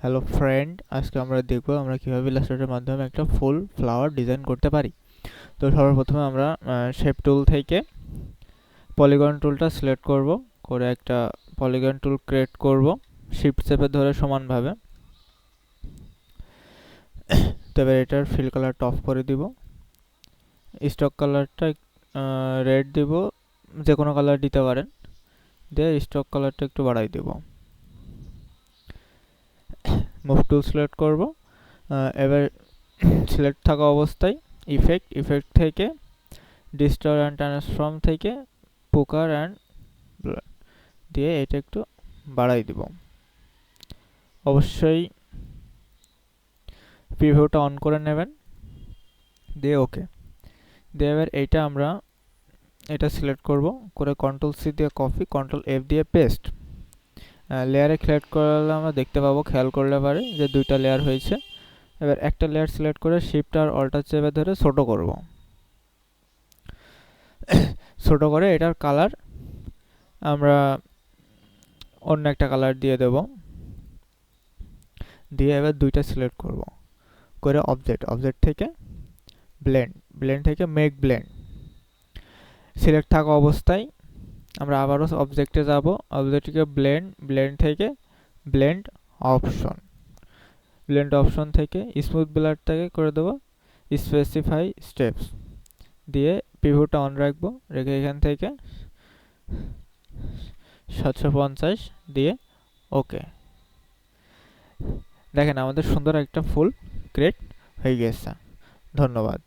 Hello friend, আজকে আমরা দেখব আমরা কিভাবে ইলাস্ট্রেটরের মাধ্যমে একটা ফুল ফ্লাওয়ার ডিজাইন করতে পারি। তো সর্বপ্রথমে আমরা শেপ টুল থেকে পলিগন টুলটা সিলেক্ট করব, করে একটা পলিগন টুল ক্রিয়েট করব শিফট চেপে ধরে সমানভাবে। তবে এটার ফিল কালারটা অফ করে দিব, স্টক কালারটা রেড দিব, যে কোনো কালার দিতে পারেন, দিয়ে স্টক কালারটা একটু বাড়াই দেব। মুভ টুল সিলেক্ট করব, এবার সিলেক্ট থাকা অবস্থায় ইফেক্ট থেকে ডিস্টর অ্যান্ড ট্রান্সফর্ম থেকে পোকার অ্যান্ড দিয়ে এটা একটু বাড়াই দিব। অবশ্যই প্রিভিউটা অন করে নেবেন, দিয়ে ওকে। দিয়ে এবার এইটা আমরা এটা সিলেক্ট করব, করে কন্ট্রোল সি দিয়ে কপি, কন্ট্রোল এফ দিয়ে পেস্ট। লেয়ারে সিলেক্ট করলে আমরা দেখতে পাবো, খেয়াল করলে পারে যে দুইটা লেয়ার হয়েছে। এবার একটা লেয়ার সিলেক্ট করে শিফট আর অল্টার চেপে ধরে ছোট করব। ছোট করে এটার কালার আমরা অন্য একটা কালার দিয়ে দেব। দিয়ে এবার দুইটা সিলেক্ট করব, করে অবজেক্ট থেকে ব্লেন্ড থেকে মেক ব্লেন্ড সিলেক্ট থাকা অবস্থায় আমরা আবারও অবজেক্টে যাব, অবজেক্টকে ব্লেন্ড থেকে ব্লেন্ড অপশন থেকে স্মুথ ব্লারটাকে করে দেব স্পেসিফাই স্টেপস, দিয়ে প্রিভিউটা অন রাখবো, রেখে এখান থেকে 750 দিয়ে ওকে। দেখেন আমাদের সুন্দর একটা ফুল ক্রিয়েট হয়ে গেছে। ধন্যবাদ।